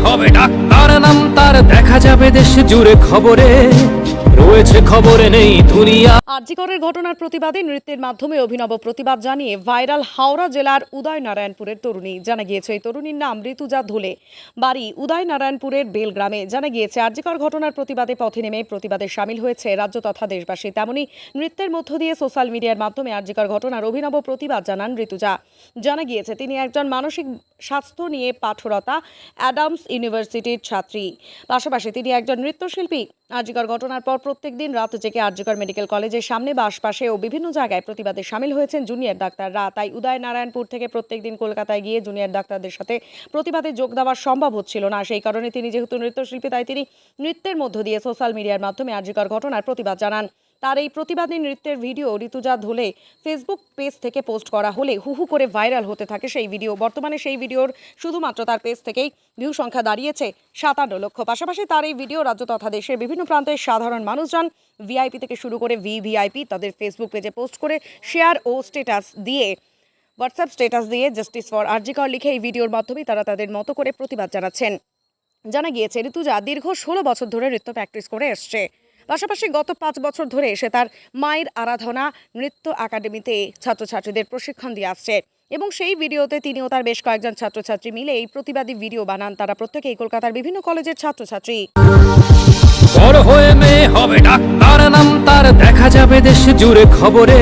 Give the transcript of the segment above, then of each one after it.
হবে ডাক্তার, নাম তার দেখা যাবে দেশ জুড়ে খবরে, রয়েছে খবরে নেই দুনিয়া। আর.জি. করের ঘটনার প্রতিবাদে নৃত্যের মাধ্যমে অভিনব প্রতিবাদ জানিয়ে ভাইরাল হাওড়া জেলার উদয়নারায়ণপুরের তরুণী। জানা গিয়েছে এই তরুণীর নাম ঋতুজা ধুলে, বাড়ি উদয়নারায়ণপুরের বেলগ্রামে। জানা গিয়েছে আর.জি. কর ঘটনার প্রতিবাদে পথে নেমে প্রতিবাদে সামিল হয়েছে রাজ্য তথা দেশবাসী। তেমনি নৃত্যের মধ্য দিয়ে সোশ্যাল মিডিয়ার মাধ্যমে আর.জি. কর ঘটনার অভিনব প্রতিবাদ জানান ঋতুজা। জানা গিয়েছে তিনি একজন মানসিক স্বাস্থ্য নিয়ে পাঠরতা অ্যাডামস ইউনিভার্সিটির ছাত্রী, পাশাপাশি তিনি একজন নৃত্যশিল্পী। আর.জি. কর ঘটনার পর প্রত্যেক দিন রাত জেগে আর.জি. কর মেডিকেল কলেজের সামনে বা আশপাশে ও বিভিন্ন জায়গায় প্রতিবাদে সামিল হয়েছেন জুনিয়র ডাক্তাররা। তাই উদয়নারায়ণপুর থেকে প্রত্যেক দিন কলকাতায় গিয়ে জুনিয়র ডাক্তারদের সাথে প্রতিবাদে যোগ দেওয়া সম্ভব হচ্ছিল না। সেই কারণে তিনি যেহেতু নৃত্যশিল্পী, তাই তিনি নৃত্যের মধ্য দিয়ে সোশ্যাল মিডিয়ার মাধ্যমে আর.জি. কর ঘটনার প্রতিবাদ জানান। তার এই প্রতিবাদী নৃত্যের ভিডিও ঋতুজা ধুলে ফেসবুক পেজ থেকে পোস্ট করা হলে হু করে ভাইরাল হতে থাকে সেই ভিডিও। বর্তমানে সেই ভিডিওর শুধুমাত্র তার পেজ থেকেই ভিউ সংখ্যা দাঁড়িয়েছে 57 লক্ষ। পাশাপাশি তার এই ভিডিও রাজ্য তথা দেশের বিভিন্ন প্রান্তের সাধারণ মানুষজন ভিআইপি থেকে শুরু করে ভিভিআইপি তাদের ফেসবুক পেজে পোস্ট করে শেয়ার ও স্ট্যাটাস দিয়ে হোয়াটসঅ্যাপ স্ট্যাটাস দিয়ে জাস্টিস ফর আর.জি. কর লিখে এই ভিডিওর মাধ্যমে তারা তাদের মতো করে প্রতিবাদ জানাচ্ছেন। জানা গিয়েছে ঋতুজা দীর্ঘ 16 বছর ধরে নৃত্য প্র্যাকটিস করে এসছে। পাশাপাশি গত 5 বছর ধরে সে তার মায়ের আরাধনা নৃত্য একাডেমিতে ছাত্রছাত্রীদের প্রশিক্ষণ দিয়ে আসছে এবং সেই ভিডিওতে তিনি ও তার বেশ কয়েকজন ছাত্রছাত্রী মিলে এই প্রতিবাদী ভিডিও বানান। তারা প্রত্যেকেই কলকাতার বিভিন্ন কলেজের ছাত্রছাত্রী। বড় হয়ে মেয়ে হবে ডাক্তার, নাম তার দেখা যাবে দেশ জুড়ে খবরে,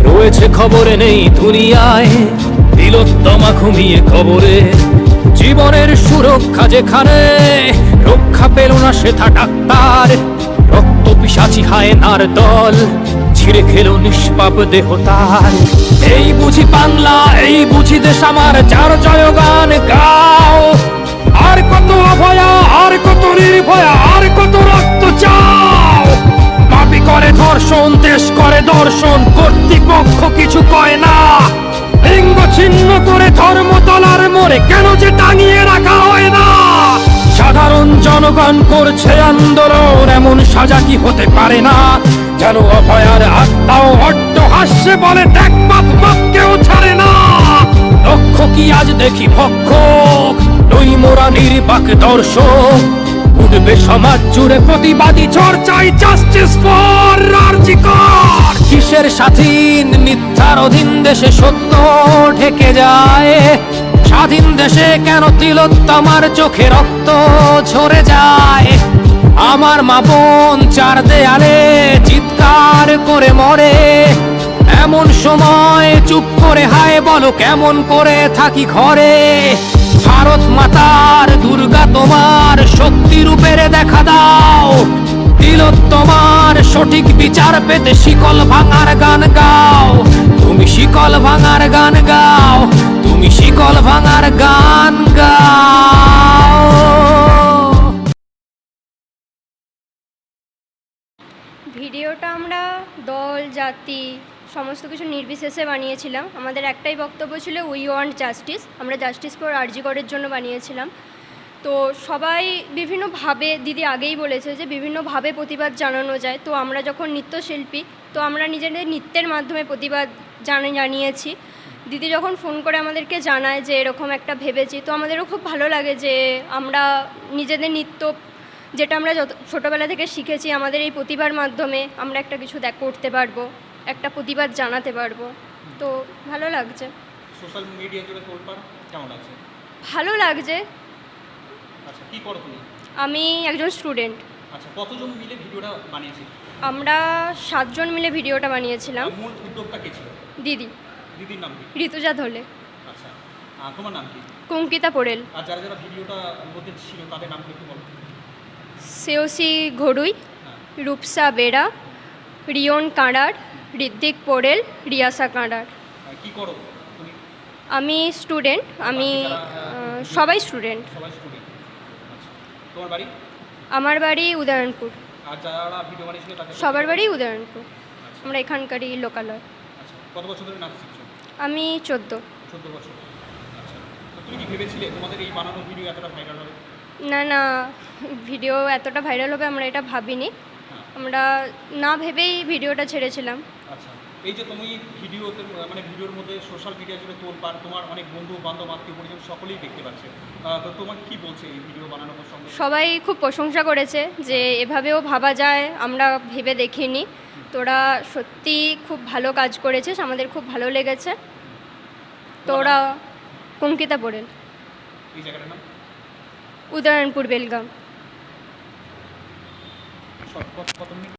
রয়েছে খবরে নেই দুনিয়ায় তিলোত্তমা ঘুমিয়ে কবরে। জীবনের সুরক্ষা যেখানে রক্ষা পেল না সেথা ডাক্তার, রক্ত পিশাচি হায়নার দল ছিঁড়ে খেলো নিষ্পাপ দেহ তার। এই বুঝি বাংলা, এই বুঝি দেশ আমার, যার জয়গান গাও। আর কত অভয়া, আর কত নির্ভয়া, আর কত রক্ত চাও। পাপি করে ধর্ষণ, দেশ করে দর্শন, কর্তৃপক্ষ কিছু কয় না। লিঙ্গ ছিন্ন করে ধর্মতলার মোড়ে কেন যে টাঙিয়ে রাখা হয় না। সাধারণ জনগণ করছে আন্দোলন, এমন সাজা কি হতে পারে না। যেন অভয়ার আত্মাও অট্ট হাস্যে বলে দেখ বাপ বাপ কেউ ছাড়ে না। লক্ষ কি আজ দেখি ভক্ষক, নই মোরা নির্বাক দর্শক। উঠবে সমাজ জুড়ে প্রতিবাদী চর্চায় জাস্টিস ফর আর.জি. কর। কিসের স্বাধীন মিথ্যার অধীন দেশে সত্য ঢেকে যায়। স্বাধীন দেশে কেন তিলোত্তমার চোখে রক্ত ঝরে যায়। আমার মা বোন চার দেয়ালে চিৎকার করে মরে, এমন সময় চুপ করে হায় বলো কেমন করে থাকি ঘরে। ভারত মাতার দুর্গা তোমার শক্তি রূপের দেখা দাও। তিলোত্তমার সঠিক বিচার পেতে শিকল ভাঙার গান গাও। তুমি শিকল ভাঙার গান গাও, তুমি শিকল ভাঙার গান গাও। ভিডিওটা আমরা দল জাতি সমস্ত কিছু নির্বিশেষে বানিয়েছিলাম। আমাদের একটাই বক্তব্য ছিল উই ওয়ান্ট জাস্টিস। আমরা জাস্টিস ফর আর.জি. করের জন্য বানিয়েছিলাম। তো সবাই বিভিন্নভাবে, দিদি আগেই বলেছে যে বিভিন্নভাবে প্রতিবাদ জানানো যায়। তো আমরা যখন নৃত্যশিল্পী, তো আমরা নিজেদের নৃত্যের মাধ্যমে প্রতিবাদ জানিয়েছি। দিদি যখন ফোন করে আমাদেরকে জানায় যে এরকম একটা ভেবেছি, তো আমাদেরও খুব ভালো লাগে যে আমরা নিজেদের নৃত্য যেটা আমরা ছোটোবেলা থেকে শিখেছি, আমাদের এই প্রতিভার মাধ্যমে আমরা একটা কিছু করতে পারবো, একটা প্রতিবাদ জানাতে পারবো। তো ভালো লাগছে। সোশ্যাল মিডিয়া জুড়ে তোলপাড় কেমন লাগছে? ভালো লাগছে। আচ্ছা, কি করো তুমি? আমি একজন স্টুডেন্ট। আচ্ছা, কতজন মিলে ভিডিওটা বানিয়েছি? আমরা 7 জন মিলে ভিডিওটা বানিয়েছিলাম। মূল উদ্যোগটা কে ছিল? দিদি। দিদির নাম কি? ঋতুজা ধলে। আচ্ছা, তোমার নাম কি? কঙ্কিতা পোড়েল। আর যারা যারা ভিডিওটা মধ্যে ছিল তাদের নাম একটু বলো। শ্রেয়সী ঘড়ুই, রূপসা বেরা, রিয়ন কাঁড়ার, ঋত্বিক পোড়েল, রিয়াসা কাঁড়ার। কি করো তুমি? আমি স্টুডেন্ট। আমি সবাই স্টুডেন্ট। সবাই স্টুডেন্ট। আচ্ছা, তোমার বাড়ি? আমার বাড়ি উদয়নপুর। আর যারা ভিডিও বানিয়েছিল তাদের? সবার বাড়ি উদয়নপুর। আমরা এখানকারই লোকালয়। আচ্ছা, কত বছর ধরে নাচ শিখছো? আমি 14 বছর। আচ্ছা, তো তুমি কি ভেবেছিলে তোমাদের এই বানানো ভিডিও এতটা ভাইরাল হবে? না, ভিডিও এতটা ভাইরাল হবে আমরা এটা ভাবিনি। আমরা না ভেবেই ভিডিওটা ছেড়েছিলাম। আচ্ছা, এই যে তুমি ভিডিওতে মানে ভিডিওর মধ্যে সোশ্যাল মিডিয়া জুড়ে তোলপাড়, তোমার অনেক বন্ধু বান্ধব আত্মীয় পরিজন সকলেই দেখতে পাচ্ছে, তো তোমাকে কি বলছে এই ভিডিও বানানোর সঙ্গে? সবাই খুব প্রশংসা করেছে যে এভাবেও ভাবা যায়, আমরা ভেবে দেখিনি। তোরা সত্যি খুব ভালো কাজ করেছিস, আমাদের খুব ভালো লেগেছে। তোরা অঙ্কিতা বোরেল, এই জায়গাটার নাম উদয়নপুর বেলগাম। কত মিনিট